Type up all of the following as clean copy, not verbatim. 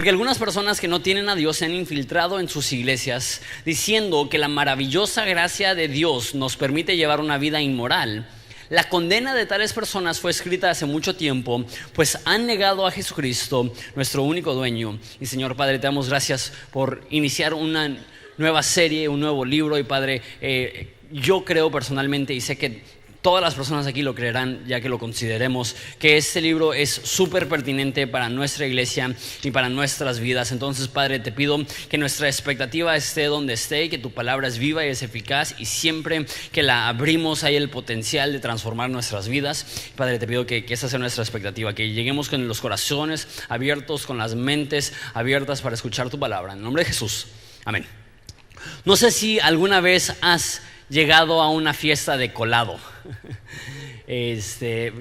Porque algunas personas que no tienen a Dios se han infiltrado en sus iglesias diciendo que la maravillosa gracia de Dios nos permite llevar una vida inmoral. La condena de tales personas fue escrita hace mucho tiempo, pues han negado a Jesucristo, nuestro único dueño. Y Señor Padre, te damos gracias por iniciar una nueva serie, un nuevo libro. Y Padre, yo creo personalmente, y sé que todas las personas aquí lo creerán ya que lo consideremos, que este libro es súper pertinente para nuestra iglesia y para nuestras vidas. Entonces, Padre, te pido que nuestra expectativa esté donde esté y que tu palabra es viva y es eficaz, y siempre que la abrimos hay el potencial de transformar nuestras vidas. Padre, te pido que esa sea nuestra expectativa, que lleguemos con los corazones abiertos, con las mentes abiertas para escuchar tu palabra. En el nombre de Jesús, amén. No sé si alguna vez has llegado a una fiesta de colado.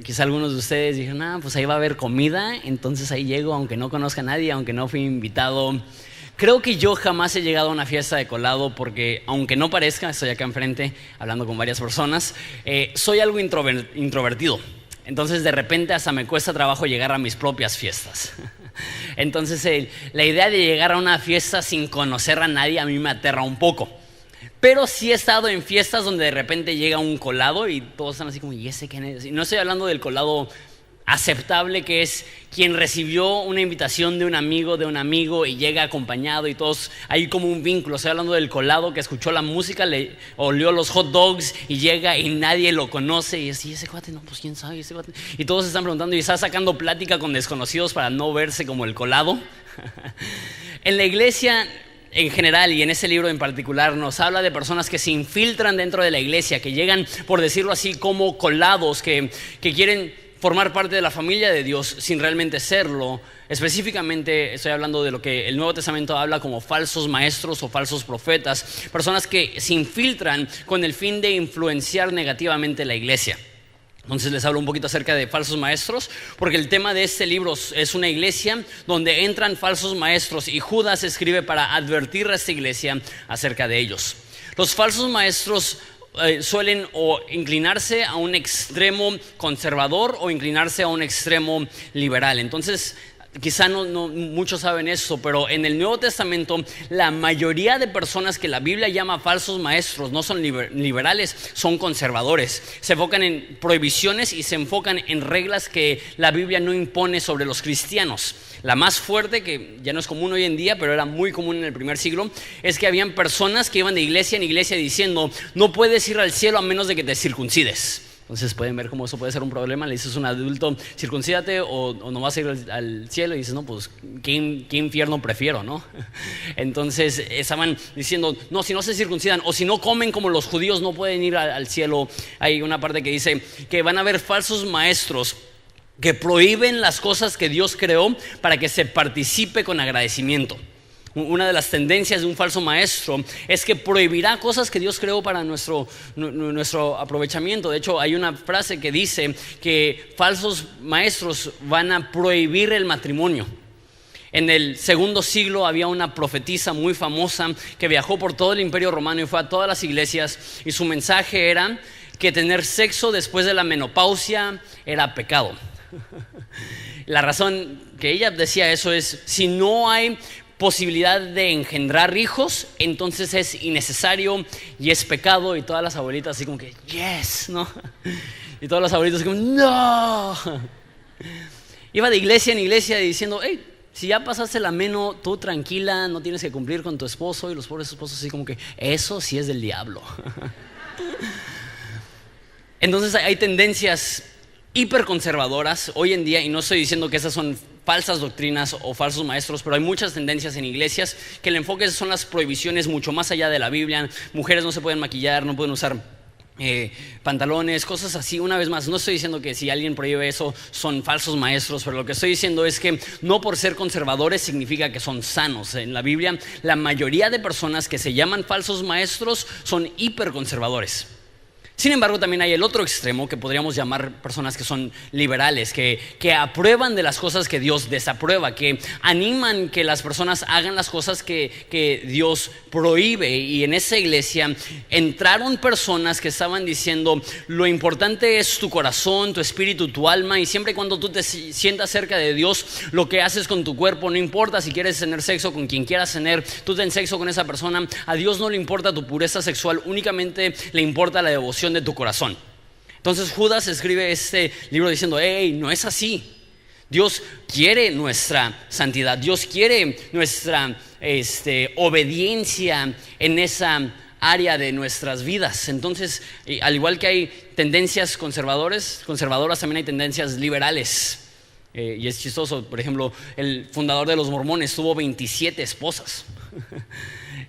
Quizá algunos de ustedes dijeron, pues ahí va a haber comida, entonces ahí llego aunque no conozca a nadie, aunque no fui invitado. Creo que yo jamás he llegado a una fiesta de colado porque, aunque no parezca, estoy acá enfrente hablando con varias personas, soy algo introvertido. Entonces de repente hasta me cuesta trabajo llegar a mis propias fiestas. Entonces la idea de llegar a una fiesta sin conocer a nadie a mí me aterra un poco. Pero sí he estado en fiestas donde de repente llega un colado y todos están así como, ¿y ese quién es? Y no estoy hablando del colado aceptable, que es quien recibió una invitación de un amigo y llega acompañado y todos, hay como un vínculo. Estoy hablando del colado que escuchó la música, le olió los hot dogs y llega y nadie lo conoce y así, ese cuate, no, pues quién sabe, ese cuate. Y todos están preguntando y está sacando plática con desconocidos para no verse como el colado. En la iglesia en general y en ese libro en particular nos habla de personas que se infiltran dentro de la iglesia, que llegan, por decirlo así, como colados, que quieren formar parte de la familia de Dios sin realmente serlo. Específicamente estoy hablando de lo que el Nuevo Testamento habla como falsos maestros o falsos profetas, personas que se infiltran con el fin de influenciar negativamente la iglesia. Entonces les hablo un poquito acerca de falsos maestros, porque el tema de este libro es una iglesia donde entran falsos maestros y Judas escribe para advertir a esta iglesia acerca de ellos. Los falsos maestros suelen o inclinarse a un extremo conservador o inclinarse a un extremo liberal. Entonces, quizá no muchos saben eso, pero en el Nuevo Testamento la mayoría de personas que la Biblia llama falsos maestros no son liberales, son conservadores. Se enfocan en prohibiciones y se enfocan en reglas que la Biblia no impone sobre los cristianos. La más fuerte, que ya no es común hoy en día, pero era muy común en el primer siglo, es que habían personas que iban de iglesia en iglesia diciendo, no puedes ir al cielo a menos de que te circuncides. Entonces pueden ver cómo eso puede ser un problema. Le dices a un adulto, circuncídate o no vas a ir al cielo. Y dices, no, pues ¿qué infierno prefiero, no? Entonces estaban diciendo, no, si no se circuncidan o si no comen como los judíos no pueden ir al cielo. Hay una parte que dice que van a haber falsos maestros que prohíben las cosas que Dios creó para que se participe con agradecimiento. Una de las tendencias de un falso maestro es que prohibirá cosas que Dios creó para nuestro aprovechamiento. De hecho, hay una frase que dice que falsos maestros van a prohibir el matrimonio. En el segundo siglo había una profetisa muy famosa que viajó por todo el Imperio Romano y fue a todas las iglesias, y su mensaje era que tener sexo después de la menopausia era pecado. La razón que ella decía eso es, si no hay posibilidad de engendrar hijos, entonces es innecesario y es pecado. Y todas las abuelitas así como que yes, ¿no? Y todos los abuelitos así como no. Iba de iglesia en iglesia diciendo, hey, si ya pasaste la meno, tú tranquila, no tienes que cumplir con tu esposo. Y los pobres esposos así como que eso sí es del diablo. Entonces hay tendencias hiperconservadoras hoy en día, y no estoy diciendo que esas son falsas doctrinas o falsos maestros, pero hay muchas tendencias en iglesias que el enfoque son las prohibiciones mucho más allá de la Biblia. Mujeres no se pueden maquillar, no pueden usar pantalones, cosas así. Una vez más, no estoy diciendo que si alguien prohíbe eso son falsos maestros, pero lo que estoy diciendo es que no por ser conservadores significa que son sanos. En la Biblia la mayoría de personas que se llaman falsos maestros son hiperconservadores. Sin embargo, también hay el otro extremo que podríamos llamar personas que son liberales, que aprueban de las cosas que Dios desaprueba, que animan que las personas hagan las cosas que Dios prohíbe. Y en esa iglesia entraron personas que estaban diciendo: lo importante es tu corazón, tu espíritu, tu alma, y siempre y cuando tú te sientas cerca de Dios, lo que haces con tu cuerpo, no importa si quieres tener sexo con quien quieras tener, tú ten sexo con esa persona. A Dios no le importa tu pureza sexual, únicamente le importa la devoción de tu corazón. Entonces Judas escribe este libro diciendo: hey, no es así. Dios quiere nuestra santidad, Dios quiere nuestra obediencia en esa área de nuestras vidas. Entonces, al igual que hay tendencias conservadoras, también hay tendencias liberales. Y es chistoso, por ejemplo, el fundador de los mormones tuvo 27 esposas.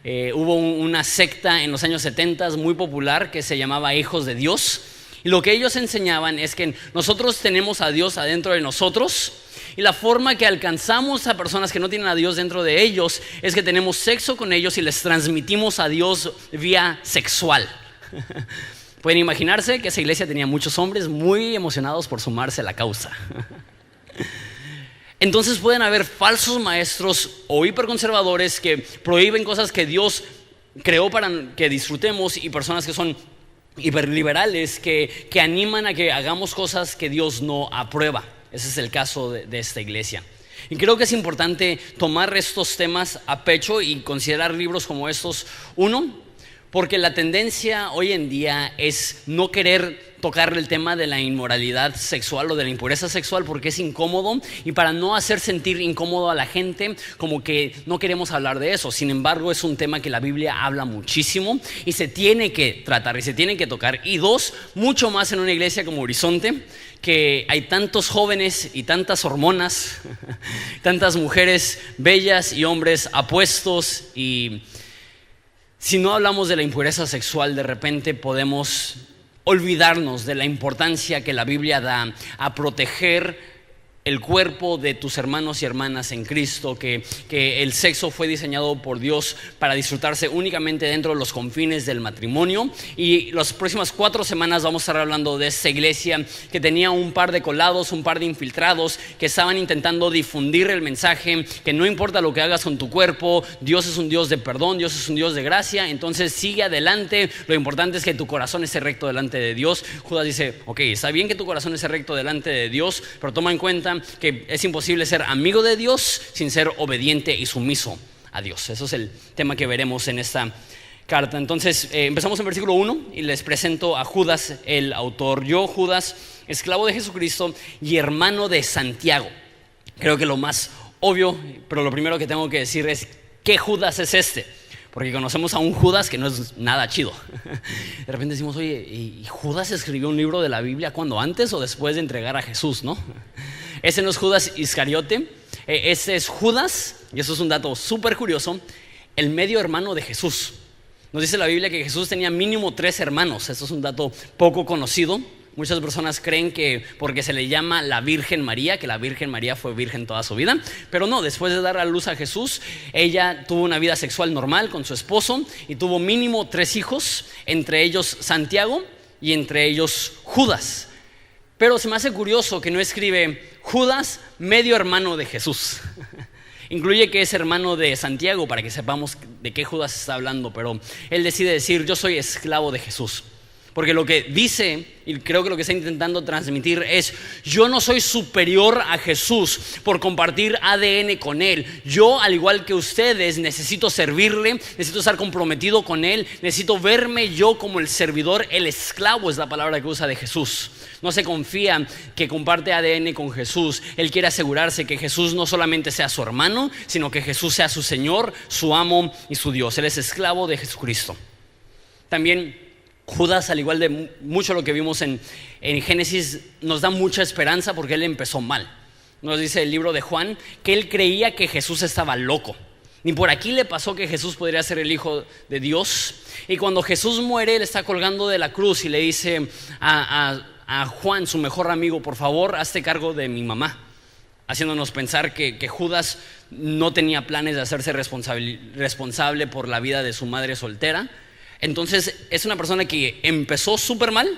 Hubo una secta en los años 70 muy popular que se llamaba Hijos de Dios, y lo que ellos enseñaban es que nosotros tenemos a Dios adentro de nosotros, y la forma que alcanzamos a personas que no tienen a Dios dentro de ellos es que tenemos sexo con ellos y les transmitimos a Dios vía sexual. Pueden imaginarse que esa iglesia tenía muchos hombres muy emocionados por sumarse a la causa. Entonces pueden haber falsos maestros o hiperconservadores que prohíben cosas que Dios creó para que disfrutemos, y personas que son hiperliberales que animan a que hagamos cosas que Dios no aprueba. Ese es el caso de esta iglesia. Y creo que es importante tomar estos temas a pecho y considerar libros como estos. Uno, porque la tendencia hoy en día es no querer tocar el tema de la inmoralidad sexual o de la impureza sexual porque es incómodo, y para no hacer sentir incómodo a la gente, como que no queremos hablar de eso. Sin embargo, es un tema que la Biblia habla muchísimo y se tiene que tratar y se tiene que tocar. Y dos, mucho más en una iglesia como Horizonte, que hay tantos jóvenes y tantas hormonas, tantas mujeres bellas y hombres apuestos, y si no hablamos de la impureza sexual, de repente podemos olvidarnos de la importancia que la Biblia da a proteger el cuerpo de tus hermanos y hermanas en Cristo, que el sexo fue diseñado por Dios para disfrutarse únicamente dentro de los confines del matrimonio. Y las próximas 4 semanas vamos a estar hablando de esta iglesia que tenía un par de colados, un par de infiltrados que estaban intentando difundir el mensaje que no importa lo que hagas con tu cuerpo, Dios es un Dios de perdón, Dios es un Dios de gracia, entonces sigue adelante, lo importante es que tu corazón esté recto delante de Dios. Judas dice: ok, está bien que tu corazón esté recto delante de Dios, pero toma en cuenta que es imposible ser amigo de Dios sin ser obediente y sumiso a Dios. Eso es el tema que veremos en esta carta. Entonces empezamos en versículo 1 y les presento a Judas, el autor. Yo, Judas, esclavo de Jesucristo y hermano de Santiago. Creo que lo más obvio, pero lo primero que tengo que decir es: ¿qué Judas es este? Porque conocemos a un Judas que no es nada chido. De repente decimos: oye, ¿y Judas escribió un libro de la Biblia cuándo? ¿Antes o después de entregar a Jesús, no? Ese no es Judas Iscariote, ese es Judas, y eso es un dato súper curioso, el medio hermano de Jesús. Nos dice la Biblia que Jesús tenía mínimo 3 hermanos. Eso es un dato poco conocido. Muchas personas creen que porque se le llama la Virgen María, que la Virgen María fue virgen toda su vida, pero no, después de dar a luz a Jesús, ella tuvo una vida sexual normal con su esposo y tuvo mínimo 3 hijos, entre ellos Santiago y entre ellos Judas. Pero se me hace curioso que no escribe Judas, medio hermano de Jesús. Incluye que es hermano de Santiago para que sepamos de qué Judas está hablando, pero él decide decir: yo soy esclavo de Jesús. Porque lo que dice, y creo que lo que está intentando transmitir es: yo no soy superior a Jesús por compartir ADN con Él. Yo, al igual que ustedes, necesito servirle, necesito estar comprometido con Él, necesito verme yo como el servidor. El esclavo es la palabra que usa de Jesús. No se confía que comparte ADN con Jesús. Él quiere asegurarse que Jesús no solamente sea su hermano, sino que Jesús sea su Señor, su amo y su Dios. Él es esclavo de Jesucristo. También Judas, al igual de mucho lo que vimos en Génesis, nos da mucha esperanza porque él empezó mal. Nos dice el libro de Juan que él creía que Jesús estaba loco. Ni por aquí le pasó que Jesús podría ser el Hijo de Dios. Y cuando Jesús muere, él está colgando de la cruz y le dice a Juan, su mejor amigo: por favor, hazte cargo de mi mamá. Haciéndonos pensar que Judas no tenía planes de hacerse responsable por la vida de su madre soltera. Entonces es una persona que empezó súper mal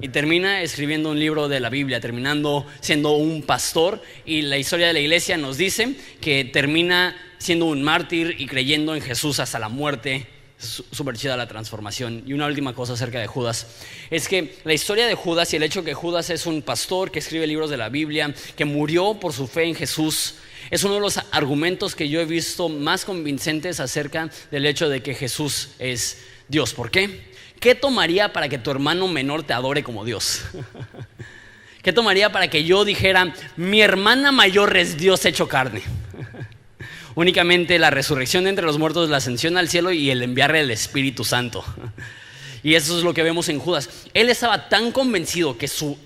y termina escribiendo un libro de la Biblia, terminando siendo un pastor, y la historia de la iglesia nos dice que termina siendo un mártir y creyendo en Jesús hasta la muerte. Es súper chida la transformación. Y una última cosa acerca de Judas es que la historia de Judas y el hecho que Judas es un pastor que escribe libros de la Biblia, que murió por su fe en Jesús, es uno de los argumentos que yo he visto más convincentes acerca del hecho de que Jesús es Dios. ¿Por qué? ¿Qué tomaría para que tu hermano menor te adore como Dios? ¿Qué tomaría para que yo dijera, mi hermana mayor es Dios hecho carne? Únicamente la resurrección de entre los muertos, la ascensión al cielo y el enviarle el Espíritu Santo. Y eso es lo que vemos en Judas. Él estaba tan convencido que su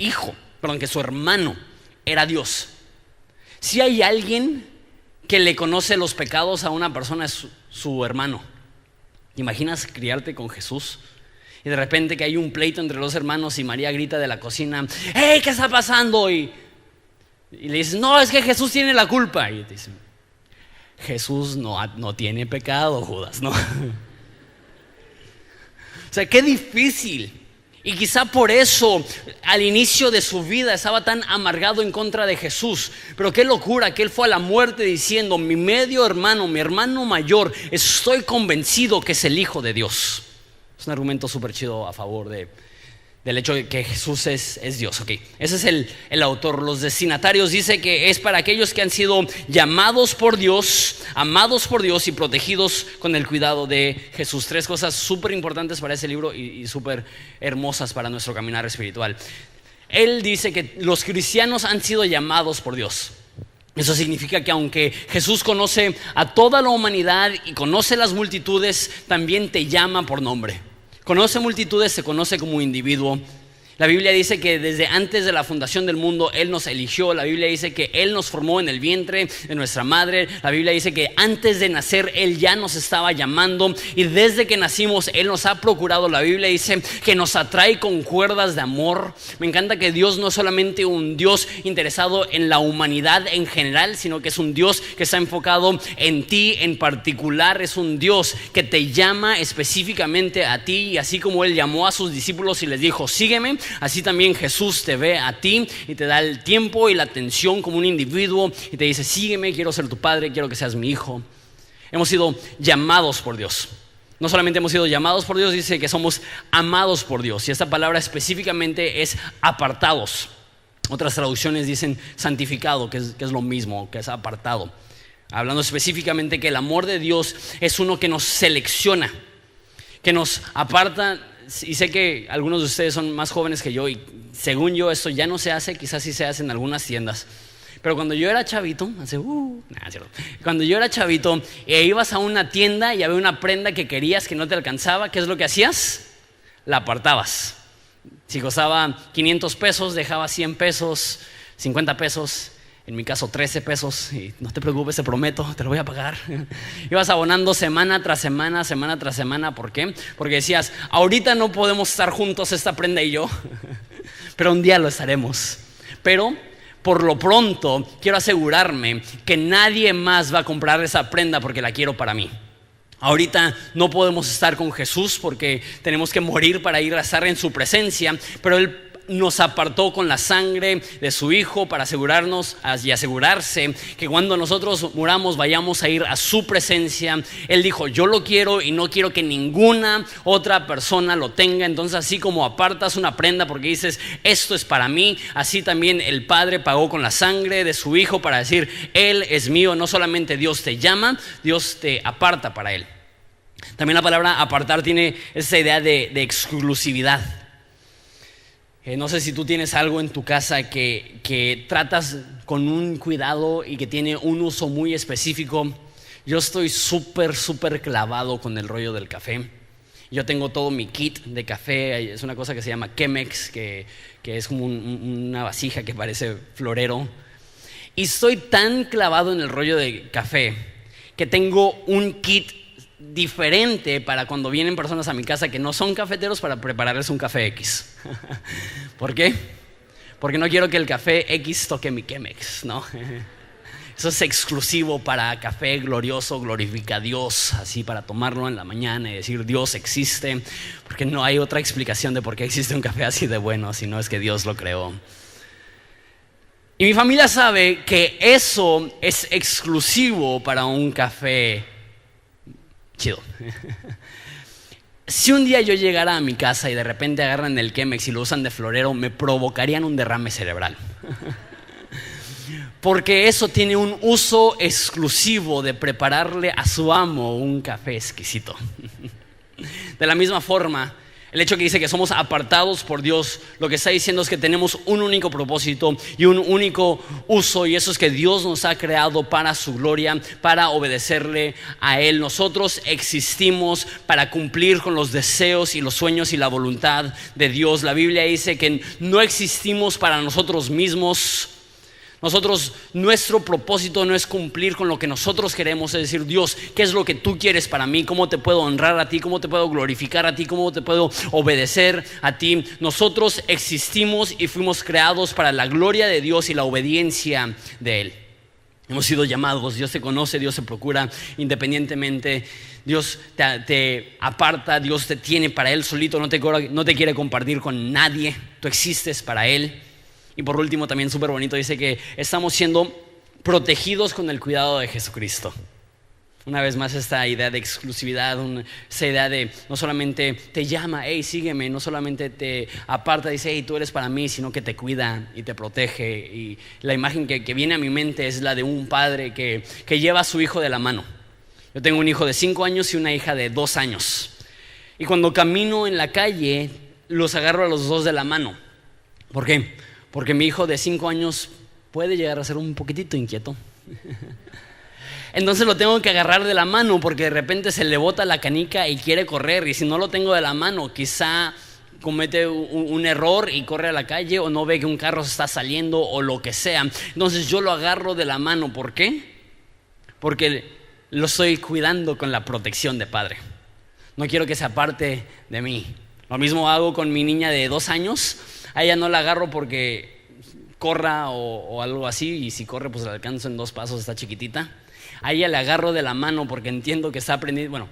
hermano era Dios. Si hay alguien que le conoce los pecados a una persona, es su hermano. ¿Imaginas criarte con Jesús? Y de repente que hay un pleito entre los hermanos y María grita de la cocina, ¡hey! ¿Qué está pasando? Y le dices, no, es que Jesús tiene la culpa. Y te dicen, Jesús no tiene pecado, Judas, ¿no? O sea, qué difícil. Y quizá por eso al inicio de su vida estaba tan amargado en contra de Jesús. Pero qué locura que él fue a la muerte diciendo, mi medio hermano, mi hermano mayor, estoy convencido que es el Hijo de Dios. Es un argumento súper chido a favor del hecho de que Jesús es Dios. Okay. Ese es el autor. Los destinatarios dice que es para aquellos que han sido llamados por Dios, amados por Dios y protegidos con el cuidado de Jesús. 3 cosas súper importantes para ese libro y súper hermosas para nuestro caminar espiritual. Él dice que los cristianos han sido llamados por Dios. Eso significa que aunque Jesús conoce a toda la humanidad y conoce las multitudes, también te llama por nombre. Conoce multitudes, se conoce como individuo. La Biblia dice que desde antes de la fundación del mundo Él nos eligió. La Biblia dice que Él nos formó en el vientre de nuestra madre. La Biblia dice que antes de nacer Él ya nos estaba llamando, y desde que nacimos Él nos ha procurado. La Biblia dice que nos atrae con cuerdas de amor. Me encanta que Dios no es solamente un Dios interesado en la humanidad en general, sino que es un Dios que está enfocado en ti en particular. Es un Dios que te llama específicamente a ti, y así como Él llamó a sus discípulos y les dijo, sígueme, así también Jesús te ve a ti y te da el tiempo y la atención como un individuo y te dice, sígueme, quiero ser tu padre, quiero que seas mi hijo. Hemos sido llamados por Dios. No solamente hemos sido llamados por Dios, dice que somos amados por Dios. Y esta palabra específicamente es apartados. Otras traducciones dicen santificado, que es lo mismo, que es apartado. Hablando específicamente que el amor de Dios es uno que nos selecciona, que nos aparta. Y sé que algunos de ustedes son más jóvenes que yo, y según yo esto ya no se hace, quizás sí se hace en algunas tiendas. Pero cuando yo era chavito, cuando yo era chavito e ibas a una tienda y había una prenda que querías que no te alcanzaba, ¿qué es lo que hacías? La apartabas. Si costaba 500 pesos, dejabas 100 pesos, 50 pesos. En mi caso 13 pesos, y no te preocupes, te prometo, te lo voy a pagar. Ibas abonando semana tras semana, semana tras semana. ¿Por qué? Porque decías, ahorita no podemos estar juntos esta prenda y yo, pero un día lo estaremos. Pero por lo pronto quiero asegurarme que nadie más va a comprar esa prenda porque la quiero para mí. Ahorita no podemos estar con Jesús porque tenemos que morir para ir a estar en su presencia, pero Él nos apartó con la sangre de su Hijo para asegurarnos y asegurarse que cuando nosotros muramos vayamos a ir a su presencia. Él dijo, yo lo quiero y no quiero que ninguna otra persona lo tenga. Entonces así como apartas una prenda porque dices, esto es para mí, así también el Padre pagó con la sangre de su Hijo para decir, Él es mío. No solamente Dios te llama, Dios te aparta para Él. También la palabra apartar tiene esa idea de exclusividad. No sé si tú tienes algo en tu casa que tratas con un cuidado y que tiene un uso muy específico. Yo estoy súper clavado con el rollo del café. Yo tengo todo mi kit de café. Es una cosa que se llama Chemex, que es como una vasija que parece florero. Y estoy tan clavado en el rollo de café que tengo un kit diferente para cuando vienen personas a mi casa que no son cafeteros, para prepararles un café X. ¿Por qué? Porque no quiero que el café X toque mi Chemex, ¿no? Eso es exclusivo para Café Glorioso, glorifica a Dios, así para tomarlo en la mañana y decir Dios existe, porque no hay otra explicación de por qué existe un café así de bueno, si no es que Dios lo creó. Y mi familia sabe que eso es exclusivo para un café chido. Si un día yo llegara a mi casa y de repente agarran el Chemex y lo usan de florero, me provocarían un derrame cerebral. Porque eso tiene un uso exclusivo de prepararle a su amo un café exquisito. De la misma forma, el hecho que dice que somos apartados por Dios, lo que está diciendo es que tenemos un único propósito y un único uso, y eso es que Dios nos ha creado para su gloria, para obedecerle a Él. Nosotros existimos para cumplir con los deseos y los sueños y la voluntad de Dios. La Biblia dice que no existimos para nosotros mismos. Nuestro propósito no es cumplir con lo que nosotros queremos, es decir, Dios, ¿qué es lo que tú quieres para mí? ¿Cómo te puedo honrar a ti? ¿Cómo te puedo glorificar a ti? ¿Cómo te puedo obedecer a ti? Nosotros existimos y fuimos creados para la gloria de Dios y la obediencia de Él. Hemos sido llamados, Dios te conoce, Dios te procura independientemente, Dios te aparta, Dios te tiene para Él solito, no te quiere compartir con nadie, tú existes para Él. Y por último, también súper bonito, dice que estamos siendo protegidos con el cuidado de Jesucristo. Una vez más, esta idea de exclusividad, esa idea de no solamente te llama, hey, sígueme, no solamente te aparta, dice, hey, tú eres para mí, sino que te cuida y te protege. Y la imagen que viene a mi mente es la de un padre que lleva a su hijo de la mano. Yo tengo un hijo de 5 años y una hija de 2 años. Y cuando camino en la calle, los agarro a los dos de la mano. ¿Por qué? Porque mi hijo de 5 años puede llegar a ser un poquitito inquieto. Entonces lo tengo que agarrar de la mano porque de repente se le bota la canica y quiere correr. Y si no lo tengo de la mano, quizá comete un error y corre a la calle o no ve que un carro se está saliendo o lo que sea. Entonces yo lo agarro de la mano. ¿Por qué? Porque lo estoy cuidando con la protección de padre. No quiero que se aparte de mí. Lo mismo hago con mi niña de 2 años. A ella no la agarro porque corra o algo así, y si corre pues la alcanzo en 2 pasos, está chiquitita. A ella le agarro de la mano porque entiendo que está aprendiendo, bueno,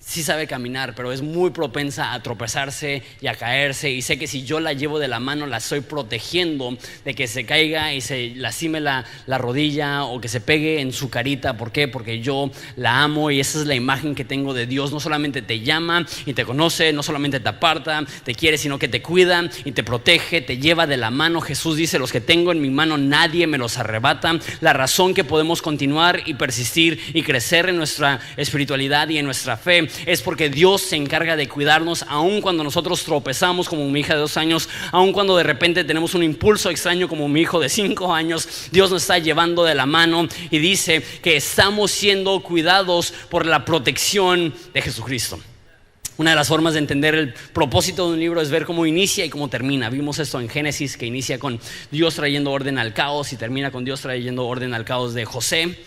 sí sabe caminar, pero es muy propensa a tropezarse y a caerse, y sé que si yo la llevo de la mano la estoy protegiendo de que se caiga y se lastime la rodilla o que se pegue en su carita. ¿Por qué? Porque yo la amo, y esa es la imagen que tengo de Dios. No solamente te llama y te conoce, no solamente te aparta, te quiere, sino que te cuida y te protege, te lleva de la mano. Jesús dice, los que tengo en mi mano nadie me los arrebata. La razón que podemos continuar y persistir y crecer en nuestra espiritualidad y en nuestra fe es porque Dios se encarga de cuidarnos, aun cuando nosotros tropezamos, como mi hija de 2 años, aun cuando de repente tenemos un impulso extraño como mi hijo de 5 años. Dios nos está llevando de la mano y dice que estamos siendo cuidados por la protección de Jesucristo. Una de las formas de entender el propósito de un libro es ver cómo inicia y cómo termina. Vimos esto en Génesis, que inicia con Dios trayendo orden al caos y termina con Dios trayendo orden al caos de José.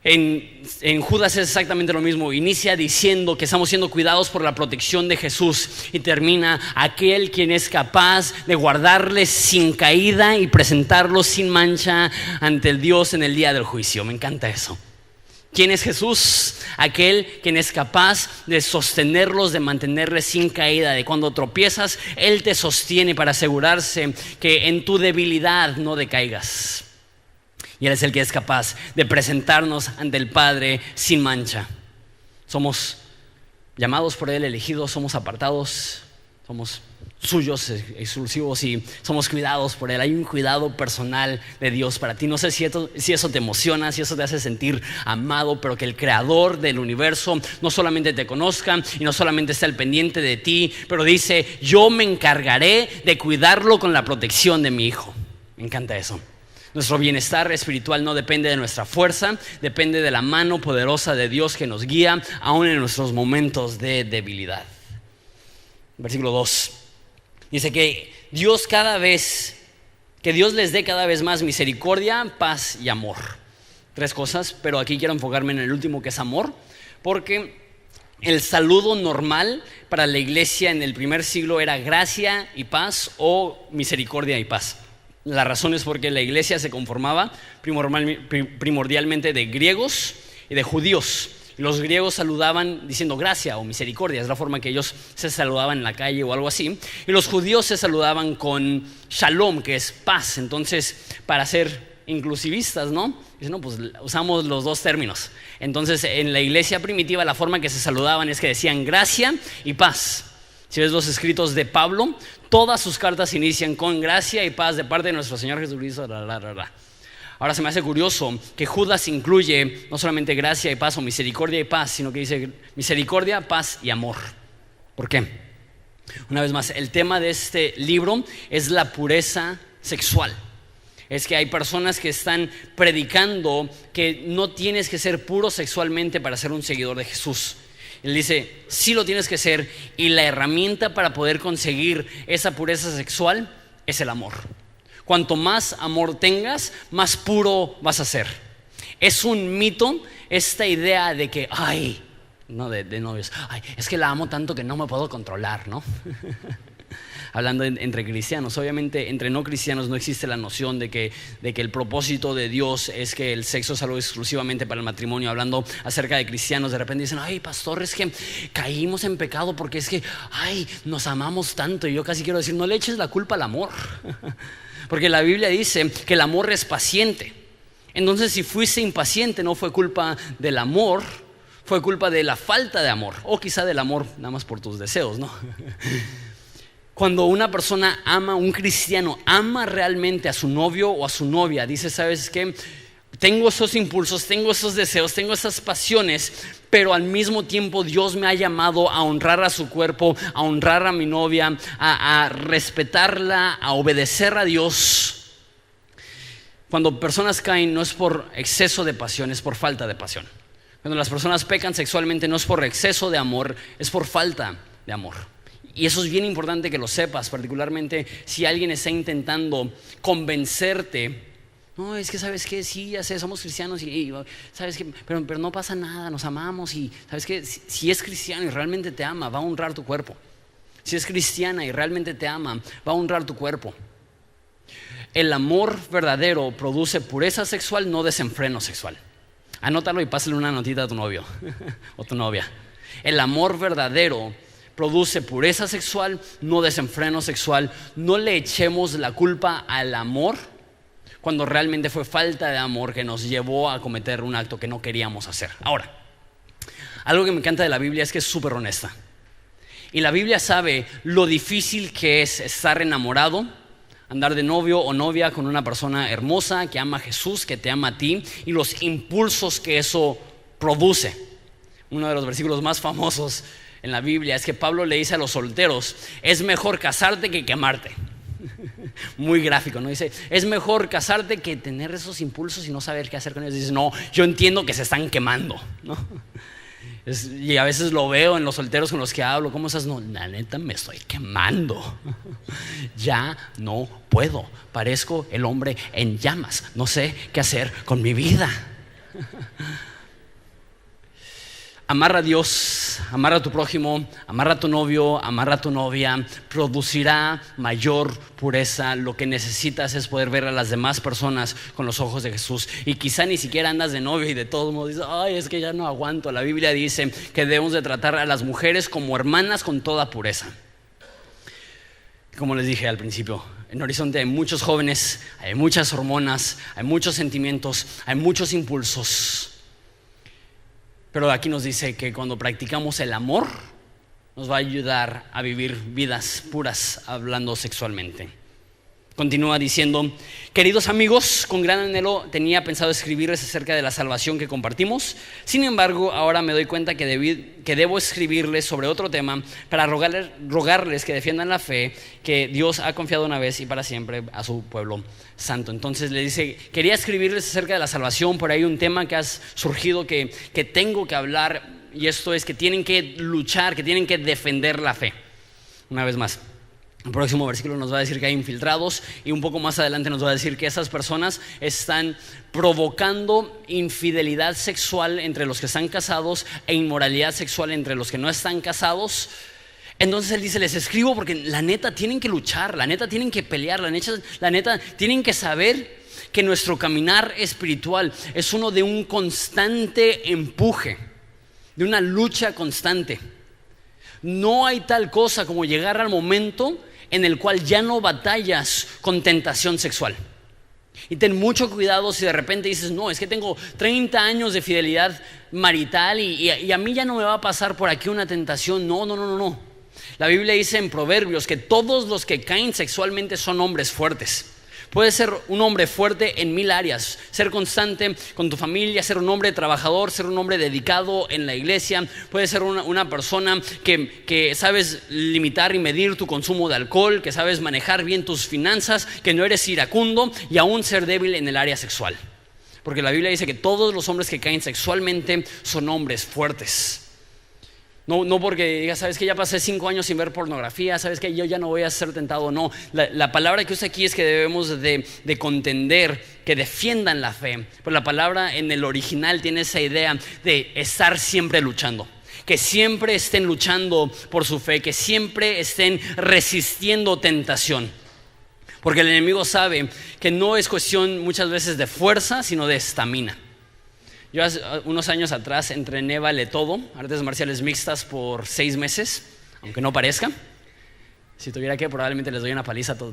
En Judas es exactamente lo mismo. Inicia diciendo que estamos siendo cuidados por la protección de Jesús, y termina aquel quien es capaz de guardarles sin caída y presentarlos sin mancha ante el Dios en el día del juicio. Me encanta eso. ¿Quién es Jesús? Aquel quien es capaz de sostenerlos, de mantenerles sin caída. De cuando tropiezas, Él te sostiene para asegurarse que en tu debilidad no decaigas. Y Él es el que es capaz de presentarnos ante el Padre sin mancha. Somos llamados por Él, elegidos, somos apartados, somos suyos, exclusivos, y somos cuidados por Él. Hay un cuidado personal de Dios para ti. No sé si eso te emociona, si eso te hace sentir amado, pero que el creador del universo no solamente te conozca y no solamente esté al pendiente de ti, pero dice, yo me encargaré de cuidarlo con la protección de mi hijo. Me encanta eso. Nuestro bienestar espiritual no depende de nuestra fuerza, depende de la mano poderosa de Dios que nos guía aún en nuestros momentos de debilidad. Versículo 2 dice que Dios les dé cada vez más misericordia, paz y amor. 3 cosas, pero aquí quiero enfocarme en el último, que es amor, porque el saludo normal para la iglesia en el primer siglo era gracia y paz o misericordia y paz. La razón es porque la iglesia se conformaba primordialmente de griegos y de judíos. Los griegos saludaban diciendo gracia o misericordia, es la forma que ellos se saludaban en la calle o algo así. Y los judíos se saludaban con shalom, que es paz. Entonces, para ser inclusivistas, ¿no? Dicen, no, pues usamos los dos términos. Entonces, en la iglesia primitiva, la forma que se saludaban es que decían gracia y paz. Si ves los escritos de Pablo, todas sus cartas inician con gracia y paz de parte de nuestro Señor Jesucristo. Ahora se me hace curioso que Judas incluye no solamente gracia y paz o misericordia y paz, sino que dice misericordia, paz y amor. ¿Por qué? Una vez más, el tema de este libro es la pureza sexual. Es que hay personas que están predicando que no tienes que ser puro sexualmente para ser un seguidor de Jesús. Él dice, sí lo tienes que ser, y la herramienta para poder conseguir esa pureza sexual es el amor. Cuanto más amor tengas, más puro vas a ser. Es un mito esta idea de que, de novios, es que la amo tanto que no me puedo controlar, ¿no? Hablando entre cristianos, obviamente entre no cristianos no existe la noción de que el propósito de Dios es que el sexo es algo exclusivamente para el matrimonio. Hablando acerca de cristianos, de repente dicen, pastor, es que caímos en pecado porque es que, nos amamos tanto. Y yo casi quiero decir, no le eches la culpa al amor, porque la Biblia dice que el amor es paciente. Entonces, si fuiste impaciente, no fue culpa del amor, fue culpa de la falta de amor, o quizá del amor nada más por tus deseos, ¿no? Cuando una persona ama, un cristiano ama realmente a su novio o a su novia, dice, ¿sabes qué? Tengo esos impulsos, tengo esos deseos, tengo esas pasiones, pero al mismo tiempo Dios me ha llamado a honrar a su cuerpo, a honrar a mi novia, a respetarla, a obedecer a Dios. Cuando personas caen no es por exceso de pasión, es por falta de pasión. Cuando las personas pecan sexualmente no es por exceso de amor, es por falta de amor. Y eso es bien importante que lo sepas, particularmente si alguien está intentando convencerte. No, es que sabes que sí, ya sé, somos cristianos y sabes que, pero no pasa nada, nos amamos. Y sabes que si es cristiano y realmente te ama, va a honrar tu cuerpo. Si es cristiana y realmente te ama, va a honrar tu cuerpo. El amor verdadero produce pureza sexual, no desenfreno sexual. Anótalo y pásale una notita a tu novio o tu novia. El amor verdadero produce pureza sexual, no desenfreno sexual. No le echemos la culpa al amor cuando realmente fue falta de amor que nos llevó a cometer un acto que no queríamos hacer. Ahora, algo que me encanta de la Biblia es que es súper honesta. Y la Biblia sabe lo difícil que es estar enamorado, andar de novio o novia con una persona hermosa que ama a Jesús, que te ama a ti, y los impulsos que eso produce. Uno de los versículos más famosos en la Biblia es que Pablo le dice a los solteros, es mejor casarte que quemarte. Muy gráfico, ¿no? Dice, es mejor casarte que tener esos impulsos y no saber qué hacer con ellos. Dice, no, yo entiendo que se están quemando, ¿no? Y a veces lo veo en los solteros con los que hablo, ¿cómo estás? No, la neta me estoy quemando. Ya no puedo, parezco el hombre en llamas, no sé qué hacer con mi vida. Amar a Dios, amar a tu prójimo, amar a tu novio, amar a tu novia, producirá mayor pureza. Lo que necesitas es poder ver a las demás personas con los ojos de Jesús. Y quizá ni siquiera andas de novio y de todos modos dices, es que ya no aguanto. La Biblia dice que debemos de tratar a las mujeres como hermanas con toda pureza. Como les dije al principio, en Horizonte hay muchos jóvenes, hay muchas hormonas, hay muchos sentimientos, hay muchos impulsos. Pero aquí nos dice que cuando practicamos el amor, nos va a ayudar a vivir vidas puras hablando sexualmente. Continúa diciendo, queridos amigos, con gran anhelo tenía pensado escribirles acerca de la salvación que compartimos. Sin embargo, ahora me doy cuenta que debo escribirles sobre otro tema para rogarles que defiendan la fe que Dios ha confiado una vez y para siempre a su pueblo santo. Entonces le dice, quería escribirles acerca de la salvación. Por ahí un tema que ha surgido que tengo que hablar, y esto es que tienen que luchar, que tienen que defender la fe. Una vez más, el próximo versículo nos va a decir que hay infiltrados, y un poco más adelante nos va a decir que esas personas están provocando infidelidad sexual entre los que están casados e inmoralidad sexual entre los que no están casados. Entonces él dice, les escribo porque la neta tienen que luchar, la neta tienen que pelear, la neta tienen que saber que nuestro caminar espiritual es uno de un constante empuje, de una lucha constante. No hay tal cosa como llegar al momento en el cual ya no batallas con tentación sexual. Y ten mucho cuidado si de repente dices, no, es que tengo 30 años de fidelidad marital y a mí ya no me va a pasar por aquí una tentación. No. La Biblia dice en Proverbios que todos los que caen sexualmente son hombres fuertes. Puedes ser un hombre fuerte en 1000 áreas, ser constante con tu familia, ser un hombre trabajador, ser un hombre dedicado en la iglesia. Puedes ser una persona que sabes limitar y medir tu consumo de alcohol, que sabes manejar bien tus finanzas, que no eres iracundo y aún ser débil en el área sexual. Porque la Biblia dice que todos los hombres que caen sexualmente son hombres fuertes. No porque digas, sabes que ya pasé 5 años sin ver pornografía, sabes que yo ya no voy a ser tentado. No, la palabra que usa aquí es que debemos de contender, que defiendan la fe. Pero la palabra en el original tiene esa idea de estar siempre luchando. Que siempre estén luchando por su fe, que siempre estén resistiendo tentación. Porque el enemigo sabe que no es cuestión muchas veces de fuerza, sino de estamina. Yo hace unos años atrás entrené vale todo, artes marciales mixtas por 6 meses, aunque no parezca. Si tuviera que, probablemente les doy una paliza a todos.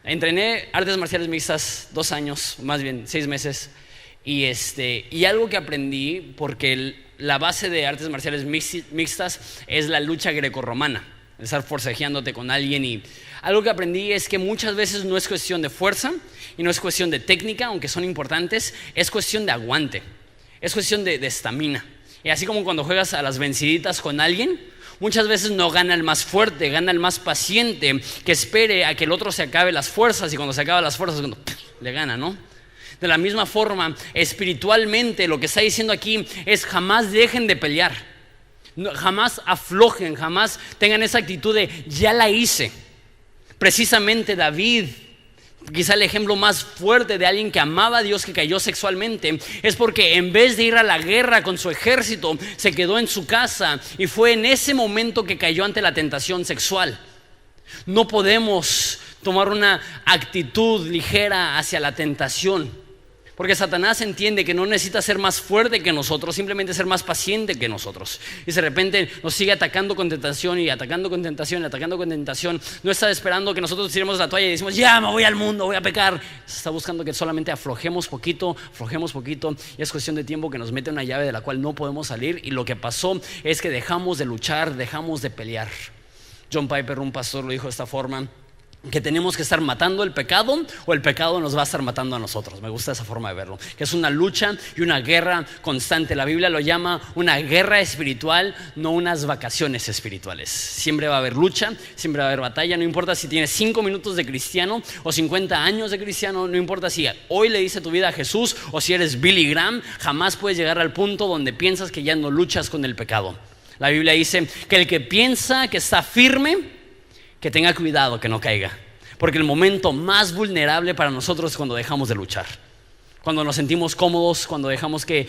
Entrené artes marciales mixtas 2 años, más bien 6 meses. Y algo que aprendí, porque la base de artes marciales mixtas es la lucha grecorromana, estar forcejeándote con alguien. Y algo que aprendí es que muchas veces no es cuestión de fuerza y no es cuestión de técnica, aunque son importantes, es cuestión de aguante, es cuestión de estamina. Y así como cuando juegas a las venciditas con alguien, muchas veces no gana el más fuerte, gana el más paciente, que espere a que el otro se acabe las fuerzas, y cuando se acaban las fuerzas, le gana, ¿no? De la misma forma, espiritualmente, lo que está diciendo aquí es jamás dejen de pelear, jamás aflojen, jamás tengan esa actitud de ya la hice. Precisamente David, quizá el ejemplo más fuerte de alguien que amaba a Dios, que cayó sexualmente, es porque en vez de ir a la guerra con su ejército, se quedó en su casa, y fue en ese momento que cayó ante la tentación sexual. No podemos tomar una actitud ligera hacia la tentación, porque Satanás entiende que no necesita ser más fuerte que nosotros, simplemente ser más paciente que nosotros. Y de repente nos sigue atacando con tentación y atacando con tentación y atacando con tentación. No está esperando que nosotros tiremos la toalla y decimos, ya me voy al mundo, voy a pecar. Está buscando que solamente aflojemos poquito, y es cuestión de tiempo que nos mete una llave de la cual no podemos salir. Y lo que pasó es que dejamos de luchar, dejamos de pelear. John Piper, un pastor, lo dijo de esta forma: que tenemos que estar matando el pecado, o el pecado nos va a estar matando a nosotros. Me gusta esa forma de verlo, que es una lucha y una guerra constante. La Biblia lo llama una guerra espiritual, no unas vacaciones espirituales. Siempre va a haber lucha, siempre va a haber batalla. No importa si tienes 5 minutos de cristiano o 50 años de cristiano, no importa si hoy le diste tu vida a Jesús o si eres Billy Graham, jamás puedes llegar al punto donde piensas que ya no luchas con el pecado. La Biblia dice que el que piensa que está firme, que tenga cuidado que no caiga, porque el momento más vulnerable para nosotros es cuando dejamos de luchar, cuando nos sentimos cómodos, cuando dejamos que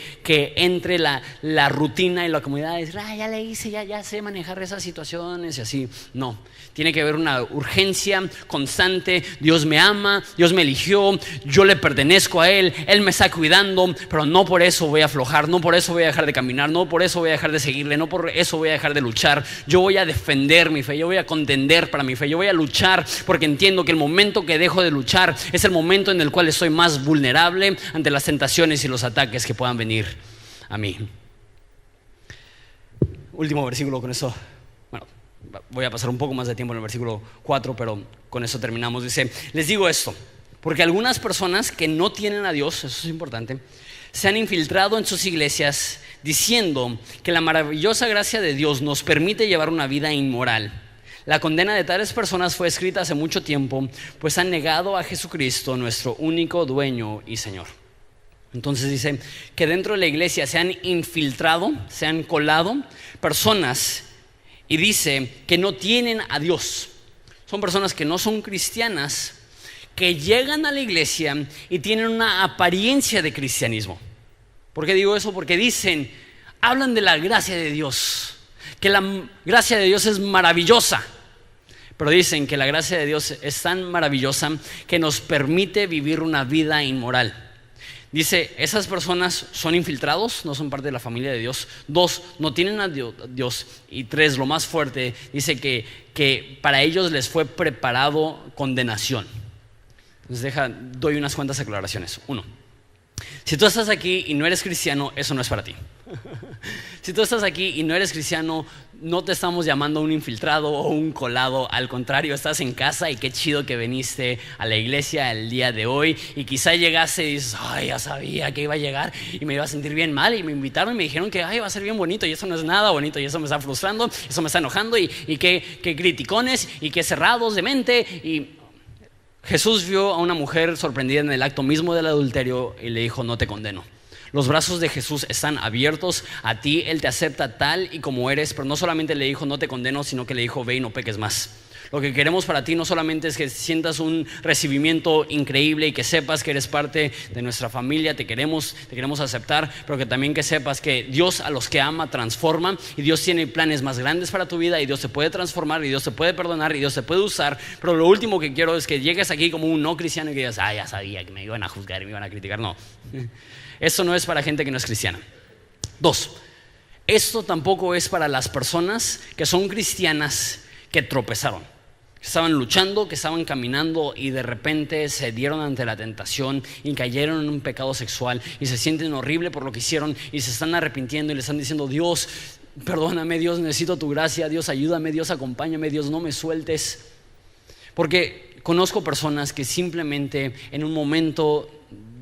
entre la rutina y la comodidad. Ya le hice, ya sé manejar esas situaciones y así. No, tiene que haber una urgencia constante. Dios me ama, Dios me eligió, yo le pertenezco a Él, Él me está cuidando, pero no por eso voy a aflojar, no por eso voy a dejar de caminar, no por eso voy a dejar de seguirle, no por eso voy a dejar de luchar. Yo voy a defender mi fe, yo voy a contender para mi fe, yo voy a luchar, porque entiendo que el momento que dejo de luchar es el momento en el cual estoy más vulnerable ante las tentaciones y los ataques que puedan venir a mí. Último versículo con eso. Bueno, voy a pasar un poco más de tiempo en el versículo 4, pero con eso terminamos. Dice: les digo esto, porque algunas personas que no tienen a Dios, eso es importante, se han infiltrado en sus iglesias diciendo que la maravillosa gracia de Dios nos permite llevar una vida inmoral. La condena de tales personas fue escrita hace mucho tiempo, pues han negado a Jesucristo, nuestro único dueño y Señor. Entonces dice que dentro de la iglesia se han infiltrado, se han colado personas, y dice que no tienen a Dios. Son personas que no son cristianas, que llegan a la iglesia y tienen una apariencia de cristianismo. ¿Por qué digo eso? Porque hablan de la gracia de Dios, que la gracia de Dios es maravillosa, pero dicen que la gracia de Dios es tan maravillosa que nos permite vivir una vida inmoral. Dice, esas personas son infiltrados, no son parte de la familia de Dios. 2, no tienen a Dios. Y 3, lo más fuerte, dice que para ellos les fue preparado condenación. Entonces doy unas cuantas aclaraciones. 1, si tú estás aquí y no eres cristiano, eso no es para ti. Si tú estás aquí y no eres cristiano, no te estamos llamando un infiltrado o un colado. Al contrario, estás en casa y qué chido que viniste a la iglesia el día de hoy. Y quizá llegaste y dices, ay, ya sabía que iba a llegar y me iba a sentir bien mal. Y me invitaron y me dijeron que ay, va a ser bien bonito. Y eso no es nada bonito y eso me está frustrando, eso me está enojando. Y qué criticones y qué cerrados de mente. Y Jesús vio a una mujer sorprendida en el acto mismo del adulterio y le dijo, no te condeno. Los brazos de Jesús están abiertos a ti, Él te acepta tal y como eres, pero no solamente le dijo no te condeno, sino que le dijo ve y no peques más. Lo que queremos para ti no solamente es que sientas un recibimiento increíble y que sepas que eres parte de nuestra familia, te queremos aceptar, pero que también que sepas que Dios a los que ama transforma y Dios tiene planes más grandes para tu vida y Dios te puede transformar y Dios te puede perdonar y Dios te puede usar. Pero lo último que quiero es que llegues aquí como un no cristiano y que digas, ya sabía que me iban a juzgar y me iban a criticar. No, eso no es para gente que no es cristiana. 2, esto tampoco es para las personas que son cristianas que tropezaron, que estaban luchando, que estaban caminando y de repente se dieron ante la tentación y cayeron en un pecado sexual y se sienten horrible por lo que hicieron y se están arrepintiendo y le están diciendo, Dios, perdóname, Dios, necesito tu gracia, Dios, ayúdame, Dios, acompáñame, Dios, no me sueltes. Porque conozco personas que simplemente en un momento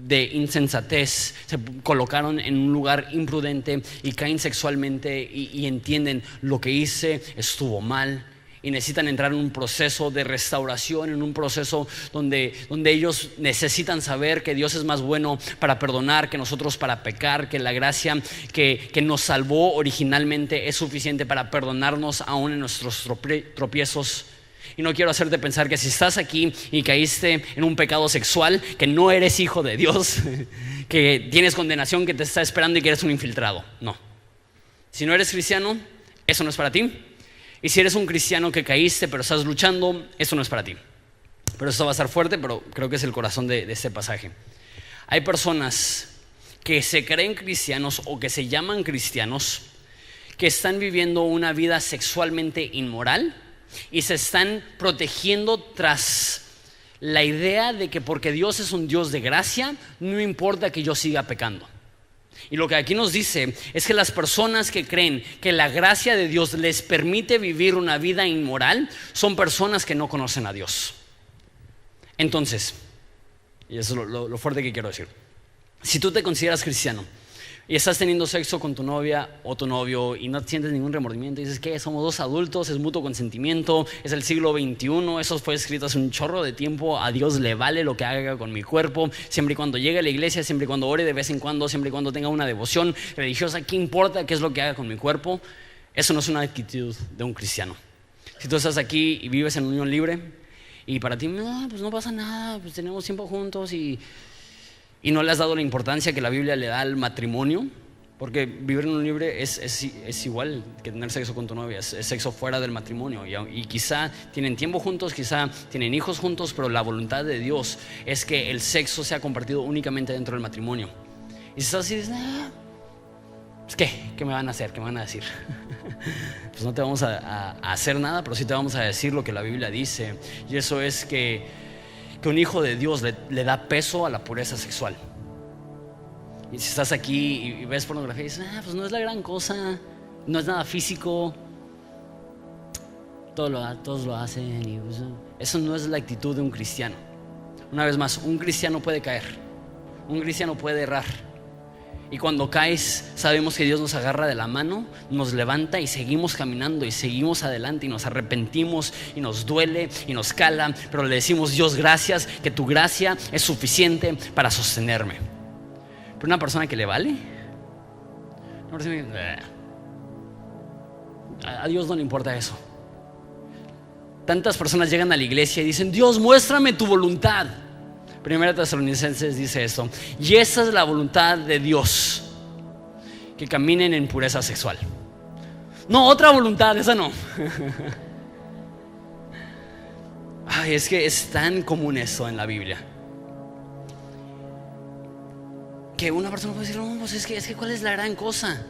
de insensatez se colocaron en un lugar imprudente y caen sexualmente y entienden lo que hice estuvo mal y necesitan entrar en un proceso de restauración, en un proceso donde ellos necesitan saber que Dios es más bueno para perdonar que nosotros para pecar, que la gracia que nos salvó originalmente es suficiente para perdonarnos aún en nuestros tropiezos. Y no quiero hacerte pensar que si estás aquí y caíste en un pecado sexual, que no eres hijo de Dios, que tienes condenación que te está esperando y que eres un infiltrado. No. Si no eres cristiano, eso no es para ti. Y si eres un cristiano que caíste pero estás luchando, eso no es para ti. Pero esto va a estar fuerte, pero creo que es el corazón de este pasaje. Hay personas que se creen cristianos o que se llaman cristianos que están viviendo una vida sexualmente inmoral y se están protegiendo tras la idea de que porque Dios es un Dios de gracia, no importa que yo siga pecando. Y lo que aquí nos dice es que las personas que creen que la gracia de Dios les permite vivir una vida inmoral son personas que no conocen a Dios. Entonces, y eso es lo fuerte que quiero decir, si tú te consideras cristiano y estás teniendo sexo con tu novia o tu novio y no sientes ningún remordimiento y dices que somos dos adultos, es mutuo consentimiento, es el siglo XXI, eso fue escrito hace un chorro de tiempo, a Dios le vale lo que haga con mi cuerpo, siempre y cuando llegue a la iglesia, siempre y cuando ore de vez en cuando, siempre y cuando tenga una devoción religiosa, ¿qué importa qué es lo que haga con mi cuerpo? Eso no es una actitud de un cristiano. Si tú estás aquí y vives en unión libre y para ti pues no pasa nada, pues tenemos tiempo juntos y no le has dado la importancia que la Biblia le da al matrimonio, porque vivir en unión libre es igual que tener sexo con tu novia, es sexo fuera del matrimonio y quizá tienen tiempo juntos, quizá tienen hijos juntos, pero la voluntad de Dios es que el sexo sea compartido únicamente dentro del matrimonio. Y si estás así, dices, pues ¿qué me van a hacer? ¿Qué me van a decir? Pues no te vamos a hacer nada, pero sí te vamos a decir lo que la Biblia dice, y eso es que un hijo de Dios le da peso a la pureza sexual. Y si estás aquí y ves pornografía y dices, pues no es la gran cosa, no es nada físico, todos lo hacen y pues, eso no es la actitud de un cristiano. Una vez más, un cristiano puede caer, un cristiano puede errar. Y cuando caes, sabemos que Dios nos agarra de la mano, nos levanta y seguimos caminando y seguimos adelante y nos arrepentimos y nos duele y nos cala, pero le decimos, Dios, gracias, que tu gracia es suficiente para sostenerme. Pero una persona que le vale, a Dios no le importa eso. Tantas personas llegan a la iglesia y dicen, Dios, muéstrame tu voluntad. Primera Tesalonicenses dice esto, y esa es la voluntad de Dios, que caminen en pureza sexual. No, otra voluntad, esa no. Ay, es que es tan común eso en la Biblia, que una persona puede decir, no, pues es que ¿cuál es la gran cosa?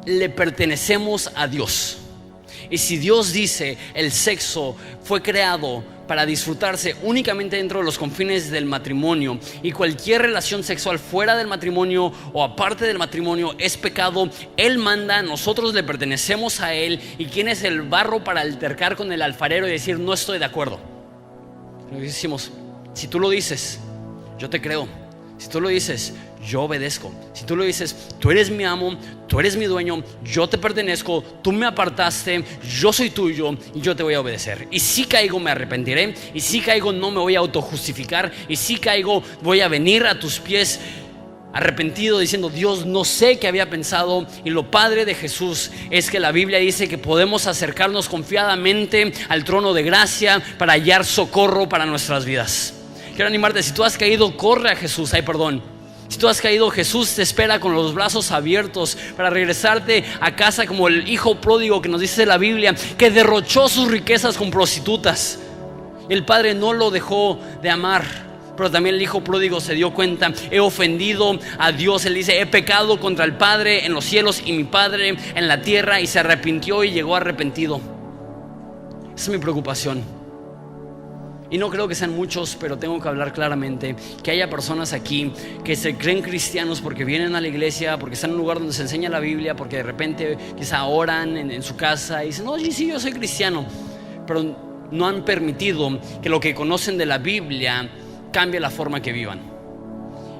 Le pertenecemos a Dios. Y si Dios dice el sexo fue creado para disfrutarse únicamente dentro de los confines del matrimonio, y cualquier relación sexual fuera del matrimonio o aparte del matrimonio es pecado, Él manda, nosotros le pertenecemos a Él. ¿Y quién es el barro para altercar con el alfarero y decir no estoy de acuerdo? Lo decimos, si tú lo dices, yo te creo. Si tú lo dices, yo obedezco. Si tú lo dices, tú eres mi amo, tú eres mi dueño, yo te pertenezco, tú me apartaste, yo soy tuyo y yo te voy a obedecer. Y si caigo me arrepentiré, y si caigo no me voy a autojustificar, y si caigo voy a venir a tus pies arrepentido diciendo, Dios, no sé qué había pensado. Y lo padre de Jesús es que la Biblia dice que podemos acercarnos confiadamente al trono de gracia para hallar socorro para nuestras vidas. Quiero animarte, si tú has caído, corre a Jesús, hay perdón. Si tú has caído, Jesús te espera con los brazos abiertos para regresarte a casa, como el hijo pródigo que nos dice la Biblia, que derrochó sus riquezas con prostitutas. El padre no lo dejó de amar, pero también el hijo pródigo se dio cuenta, he ofendido a Dios. Él dice, he pecado contra el Padre en los cielos y mi Padre en la tierra, y se arrepintió y llegó arrepentido. Esa es mi preocupación. Y no creo que sean muchos, pero tengo que hablar claramente, que haya personas aquí que se creen cristianos porque vienen a la iglesia, porque están en un lugar donde se enseña la Biblia, porque de repente quizá oran en su casa y dicen, no, sí, yo soy cristiano, pero no han permitido que lo que conocen de la Biblia cambie la forma que vivan.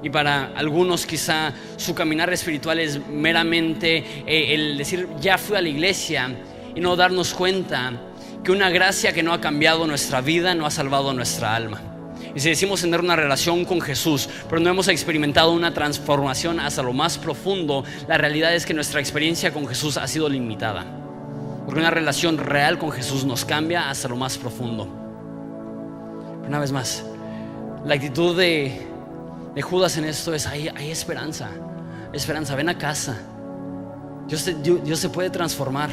Y para algunos quizá su caminar espiritual es meramente el decir, ya fui a la iglesia, y no darnos cuenta que una gracia que no ha cambiado nuestra vida no ha salvado nuestra alma. Y si decimos tener una relación con Jesús, pero no hemos experimentado una transformación hasta lo más profundo, la realidad es que nuestra experiencia con Jesús ha sido limitada. Porque una relación real con Jesús nos cambia hasta lo más profundo. Pero una vez más, la actitud de Judas en esto es, hay esperanza. Esperanza, ven a casa. Dios se puede transformar.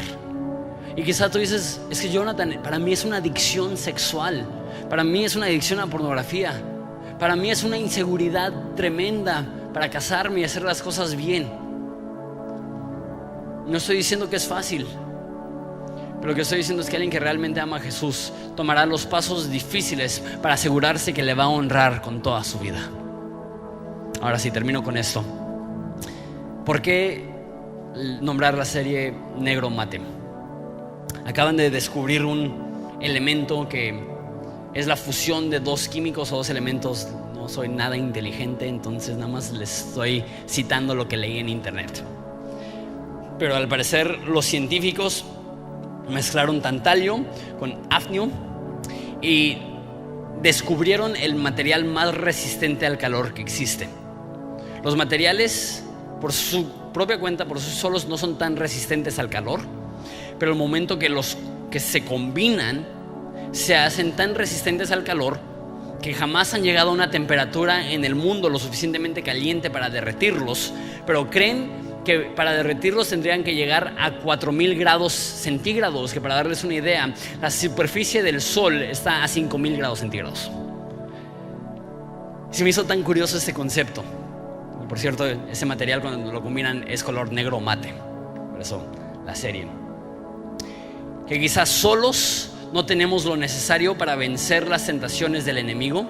Y quizá tú dices, es que Jonathan, para mí es una adicción sexual, para mí es una adicción a pornografía, para mí es una inseguridad tremenda para casarme y hacer las cosas bien. No estoy diciendo que es fácil, pero lo que estoy diciendo es que alguien que realmente ama a Jesús tomará los pasos difíciles para asegurarse que le va a honrar con toda su vida. Ahora sí, termino con esto. ¿Por qué nombrar la serie Negro Mate? Acaban de descubrir un elemento que es la fusión de dos químicos o dos elementos. No soy nada inteligente, entonces nada más les estoy citando lo que leí en internet. Pero al parecer los científicos mezclaron tantalio con hafnio y descubrieron el material más resistente al calor que existe. Los materiales, por su propia cuenta, por sí solos, no son tan resistentes al calor, pero el momento que los que se combinan se hacen tan resistentes al calor que jamás han llegado a una temperatura en el mundo lo suficientemente caliente para derretirlos, pero creen que para derretirlos tendrían que llegar a 4000 grados centígrados, que para darles una idea, la superficie del Sol está a 5000 grados centígrados. Se me hizo tan curioso este concepto. Por cierto, ese material cuando lo combinan es color negro mate, por eso la serie. Que quizás solos no tenemos lo necesario para vencer las tentaciones del enemigo,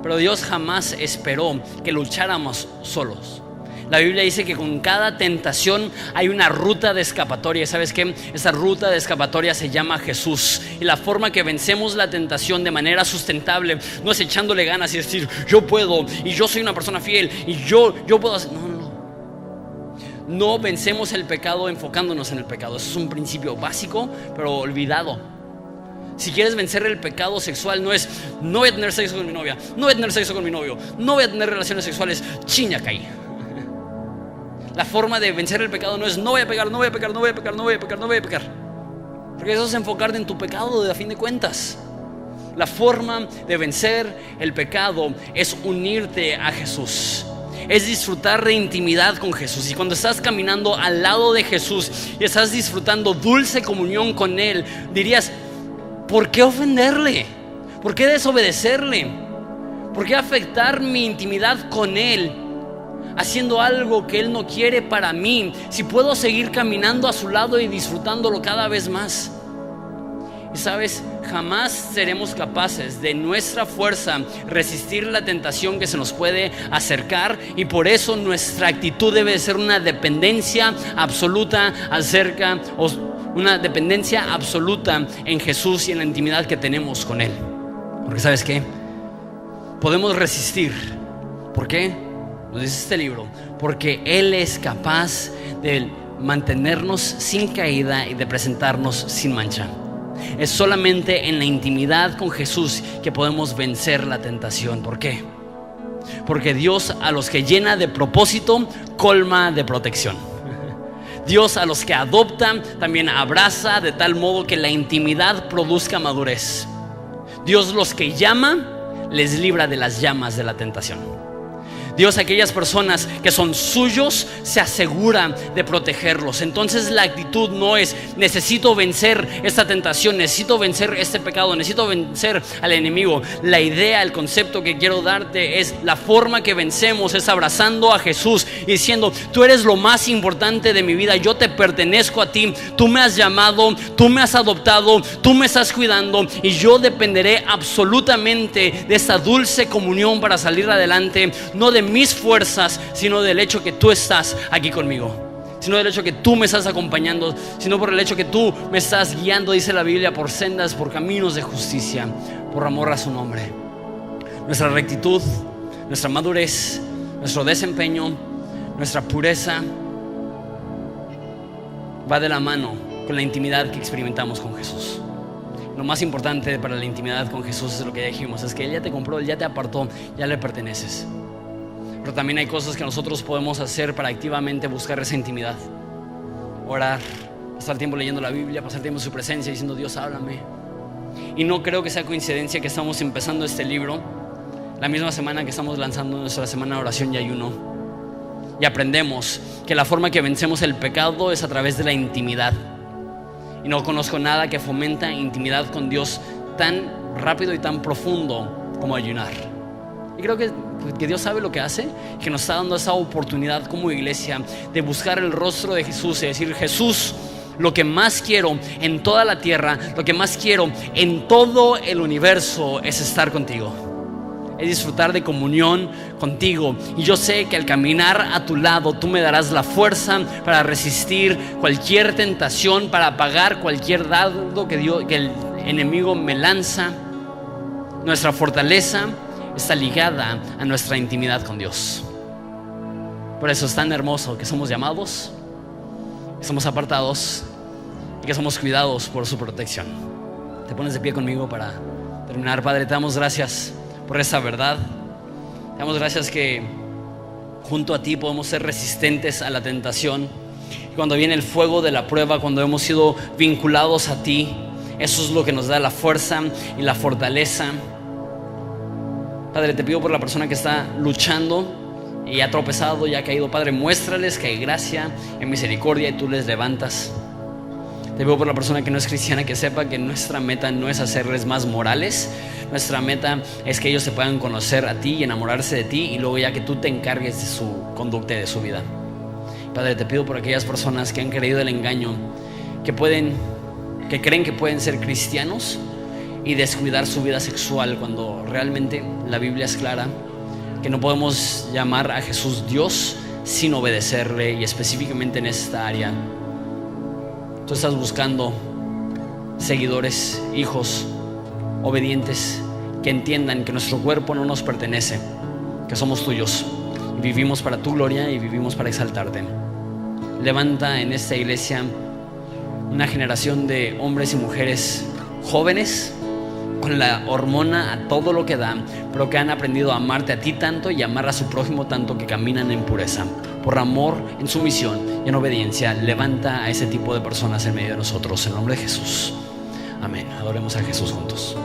pero Dios jamás esperó que lucháramos solos. La Biblia dice que con cada tentación hay una ruta de escapatoria. ¿Sabes qué? Esa ruta de escapatoria se llama Jesús. Y la forma que vencemos la tentación de manera sustentable no es echándole ganas y decir, yo puedo, y yo soy una persona fiel, y yo puedo hacer. No vencemos el pecado enfocándonos en el pecado. Eso es un principio básico, pero olvidado. Si quieres vencer el pecado sexual, no es, no voy a tener sexo con mi novia, no voy a tener sexo con mi novio, no voy a tener relaciones sexuales, chiña caí. La forma de vencer el pecado no es, no voy a pecar, no voy a pecar, no voy a pecar, no voy a pecar, no voy a pecar. Porque eso es enfocarte en tu pecado, a fin de cuentas. La forma de vencer el pecado es unirte a Jesús. es disfrutar de intimidad con Jesús. Y cuando estás caminando al lado de Jesús y estás disfrutando dulce comunión con Él, dirías: ¿por qué ofenderle? ¿Por qué desobedecerle? ¿Por qué afectar mi intimidad con Él haciendo algo que Él no quiere para mí, si puedo seguir caminando a su lado y disfrutándolo cada vez más? Y sabes, jamás seremos capaces de nuestra fuerza resistir la tentación que se nos puede acercar, y por eso nuestra actitud debe ser una dependencia absoluta una dependencia absoluta en Jesús y en la intimidad que tenemos con Él. Porque ¿sabes qué? Podemos resistir. ¿Por qué? Nos dice este libro: porque Él es capaz de mantenernos sin caída y de presentarnos sin mancha. Es solamente en la intimidad con Jesús que podemos vencer la tentación. ¿Por qué? Porque Dios a los que llena de propósito, colma de protección. Dios a los que adopta también abraza, de tal modo que la intimidad produzca madurez. Dios los que llama, les libra de las llamas de la tentación. Dios a aquellas personas que son suyos se asegura de protegerlos. Entonces la actitud no es: necesito vencer esta tentación, necesito vencer este pecado, necesito vencer al enemigo. La idea, el concepto que quiero darte es: la forma que vencemos es abrazando a Jesús y diciendo: tú eres lo más importante de mi vida, yo te pertenezco a ti, tú me has llamado, tú me has adoptado, tú me estás cuidando, y yo dependeré absolutamente de esta dulce comunión para salir adelante, no de mis fuerzas, sino del hecho que tú estás aquí conmigo, sino del hecho que tú me estás acompañando, sino por el hecho que tú me estás guiando, dice la Biblia, por sendas, por caminos de justicia, por amor a su nombre. Nuestra rectitud, nuestra madurez, nuestro desempeño, nuestra pureza va de la mano con la intimidad que experimentamos con Jesús. Lo más importante para la intimidad con Jesús es lo que ya dijimos: es que Él ya te compró, Él ya te apartó, ya le perteneces. Pero también hay cosas que nosotros podemos hacer para activamente buscar esa intimidad: orar, pasar tiempo leyendo la Biblia, pasar tiempo en su presencia diciendo: Dios, háblame. Y no creo que sea coincidencia que estamos empezando este libro la misma semana que estamos lanzando nuestra semana de oración y ayuno, y aprendemos que la forma que vencemos el pecado es a través de la intimidad. Y no conozco nada que fomenta intimidad con Dios tan rápido y tan profundo como ayunar. Y creo que Dios sabe lo que hace, que nos está dando esa oportunidad como iglesia de buscar el rostro de Jesús y decir: Jesús, lo que más quiero en toda la tierra, lo que más quiero en todo el universo es estar contigo, es disfrutar de comunión contigo. Y yo sé que al caminar a tu lado tú me darás la fuerza para resistir cualquier tentación, para apagar cualquier dardo que el enemigo me lanza. Nuestra fortaleza está ligada a nuestra intimidad con Dios. Por eso es tan hermoso que somos llamados, que somos apartados y que somos cuidados por su protección. Te pones de pie conmigo para terminar. Padre, te damos gracias por esa verdad. Te damos gracias que junto a ti podemos ser resistentes a la tentación. Y cuando viene el fuego de la prueba, cuando hemos sido vinculados a ti, eso es lo que nos da la fuerza y la fortaleza. Padre, te pido por la persona que está luchando y ha tropezado y ha caído. Padre, muéstrales que hay gracia y misericordia y tú les levantas. Te pido por la persona que no es cristiana, que sepa que nuestra meta no es hacerles más morales. Nuestra meta es que ellos se puedan conocer a ti y enamorarse de ti, y luego ya que tú te encargues de su conducta y de su vida. Padre, te pido por aquellas personas que han creído el engaño, que creen que pueden ser cristianos y descuidar su vida sexual, cuando realmente la Biblia es clara que no podemos llamar a Jesús Dios sin obedecerle. Y específicamente en esta área tú estás buscando seguidores, hijos obedientes, que entiendan que nuestro cuerpo no nos pertenece, que somos tuyos, vivimos para tu gloria y vivimos para exaltarte. Levanta en esta iglesia una generación de hombres y mujeres jóvenes con la hormona a todo lo que da, pero que han aprendido a amarte a ti tanto y amar a su prójimo tanto, que caminan en pureza, por amor, en sumisión y en obediencia. Levanta a ese tipo de personas en medio de nosotros, en el nombre de Jesús. Amén. Adoremos a Jesús juntos.